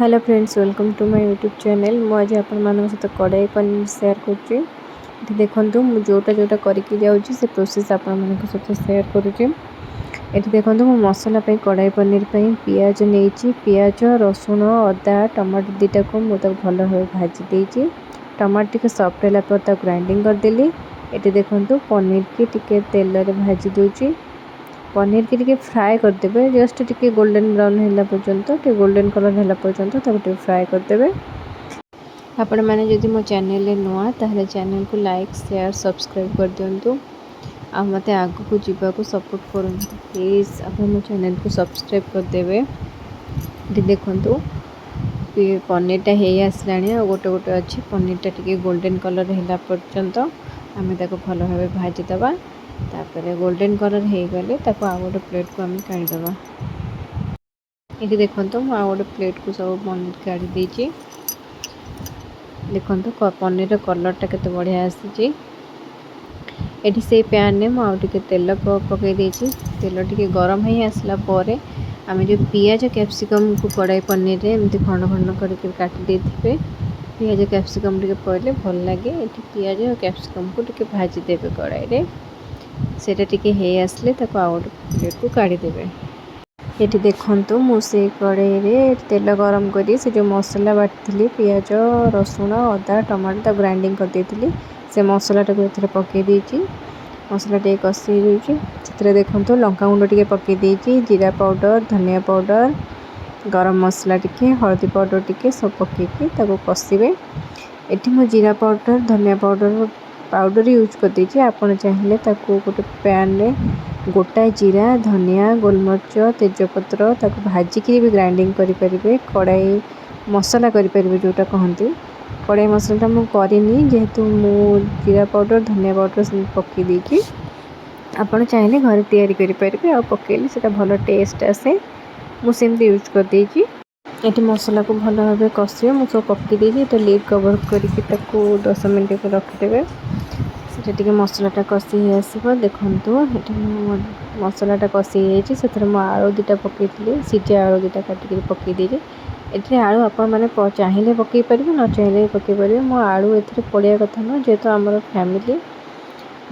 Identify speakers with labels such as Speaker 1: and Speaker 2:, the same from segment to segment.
Speaker 1: Hello friends, welcome to my YouTube channel. मुझे आपण सहित कड़ाई पनीर शेयर करुँचे। देखो मुझे जोटा करके जाऊँगी से प्रोसेस आपण सहित शेयर करुँचे। ये देखो मु मसला कड़ाई पनीर पियाज नहीं, पियाज रसुण अदा टमाटो दुटा को मुझे भल भाव भाजी देती। टमाटो टी सफ्ट है ग्राइंडिंग करदेली। ये देखो पनीर की टिके तेल भाजी दूची। पनीर की टिके फ्राए करदेवे, जस्ट टिके गोल्डन ब्राउन है पर्यंत, टिके गोल्डन कलर है पर्यंत टिके फ्राए करदेवे। आपण मैंने जदि मो चैनल नुआ ताहले चैनल को लाइक शेयर सब्सक्राइब कर दिंतु। आ मते आगु को जीवा को सपोर्ट करंतु प्लीज। आप मो चैनल को सब्सक्राइब करदेवे। देखंतु पनीरटा हो आसलाणी आ गोटे गोटे अच्छी पनीरटा टिके गोल्डन कलर है पर्यंत आम भल भाव भाजीदबा। तापर गोल्डन कलर हो गले आ गोटे प्लेट को आम काढ़ीदबा। ये देखो मुझे गोटे प्लेट को सब पनीर काढ़ी देती। देखो पनीर कलरटा केते बढ़िया आसी। ये से पैन में मुझे तेल पकई देती। तेल टिके गरम हो आसला पर आम जो पियाज कैप्सिकम को कड़ाई पनीर रे एमती खंड खंड करके काटी देते। पियाज कैप्सिकम टिके पड़े भल लगे। ये पियाज और कैप्सिकम को टिके भाजी देवे कड़ाई रे। सेटा टिके हे आसले ताको आ गोटे प्लेट को काढ़ीदेवे। ये देखो मुझे कड़ाई रे तेल गरम करी से जो मसला बाटी पियाज रसुण अदा टमाटो ग्राइंडिंग कर देती से मसलाटा को एथरे पकई देती। मसला टे कषि से देखो लंका गुंड टे पकई देती, जीरा पाउडर धनिया पाउडर गरम मसला टिके हल्दी पाउडर टिके सब पकईकी कषिबे। एटी मो जीरा पाउडर धनिया पाउडर यूज कर देती। आपन चाहिए गोटे पैन रे गोटा जीरा धनिया गोलमरिच तेजपत्र भाजिक भी ग्राइंडिंग करें। कड़ाई मसला करें जोटा कहते कड़ाई मसलाटा मुझे करनी जेहेतु मु जीरा पाउडर धनिया पाउडर पकई देकी। आपड़ चाहिए घर तैयारी करेंगे आ पकईले से भल टेस्ट आसे। मुझे यूज कर देकी। ये मसला को भल भाव कषे मुझे सब पकई देती। तो लीड कवर करके 10 मिनट रखिदेवे। से मसलाटा कषि आसो। देखो ये मसलाटा कषि से आलू दुटा पकई सीझा आलू दुटा काटिक पकई देती। ये आलू आपण मैंने चाहिए पकई पारे न चाहिए पकई पारे। मो आलू ए पड़ा कथा ना जेहेतु आम फैमिली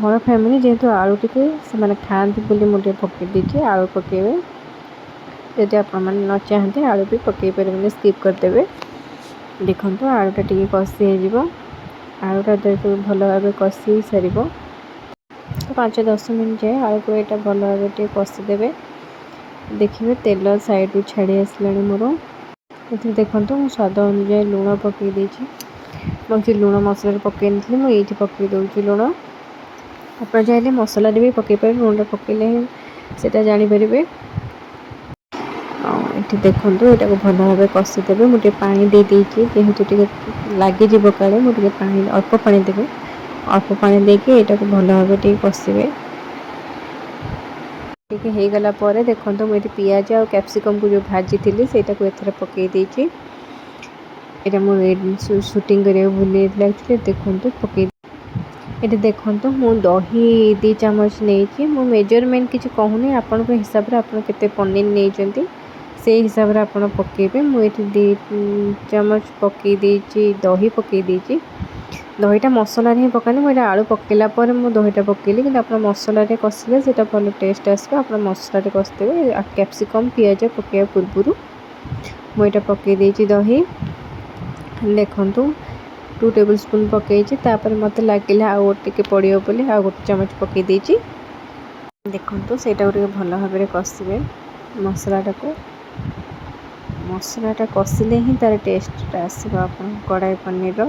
Speaker 1: बड़ फैमिली जेहेतु आलू टिके से खाती बोली मुझे पकई देती। आलू पकईबे जदि आपण मैंने न चाहते आलू भी पकई पारे स्किप करदेवे। देखो आलूटा टिके कषि हो आलूटा देखो भल भाव कषि सार 5-10 मिनट जाए आलू को यहाँ भल भाव कषिदेवे। देखिए तेल साइड रू छाड़ी आसला मोर। ये देखो स्वाद अनुसार लुण पकई देती। मुझे लुण मसला पकई नी मुझे पकई दूसरी लुण। आप चाहिए मसला भी पकई पारे लुण पकईले से जानीपर। ये देखो यहाँ को भल भाव कषिदेवे। मुझे पानी दे देती जेहेतु टे लगे काले मुझे पानी अल्प पानी देवे। अल्प पानी देके यहाँ को भल भाव कषिबे। ठीक हो गला पर देखो मुझे पियाज और कैप्सिकम को जो भाजी थी से एथर पकई देती। यहाँ मुझे शूटिंग करा भूल लगे। देखो पकई ये देखो मु दही 2 चामच नहीं मु मेजरमेंट किसी कहूनी आपण हिसाब से आप पनीर नहीं से हिसाब से आप पकईबे। मुझे 2 चामच पकई देती दही पकई देती। दहीटा मसला ही पकानी मुझे आलू पकईला मुझे दहीटा पकईली कि आप मसला कषिले से भल टेस्ट आसो। आप मसला कषिदेवे कैप्सिकम पियाज पकईवा पूर्व मुझे पकई देती दही। देखो 2 टेबल स्पून पकई मत लगे आउ टे पड़ो बोली आ गोटे चामच पकई देती। देखो से भल भाव कषिबे मसलाटा को। मसलाटा कषिले ही तार टेस्ट आसो आप कड़ाई पनीर।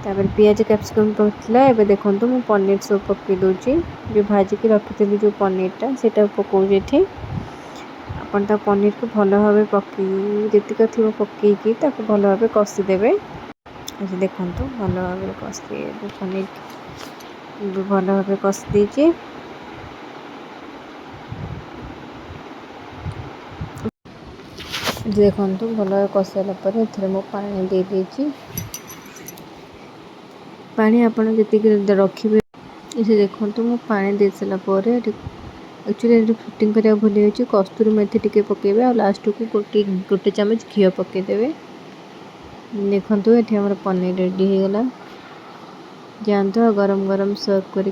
Speaker 1: तापर पियाज कैप्सिकम पकड़ा। एवं देखो मु पनीर सब पकई दूची जो भाजिक रखी जो पनीरटा से पकाऊे। आपन पनीर को भल भाव पकई जीक थी पकईकी भल भाव कषिदेवे। देखो भल भाव कषि पनीर भल भाव कषि देती। देखो भल भाव कषाला मु पानी दे देती। पानी आपड़ जी रखिए। ये देखो मु पानी दे सारापर एक्चुअली ये फिटिंग करिया भूली जाइए कस्तूरी मेथी टिके पकेबे और लास्ट को गोटे चमच घी पकेदेवे। देखो ये पनीर रेडी हो गला। जानते गरम गरम सर्व कर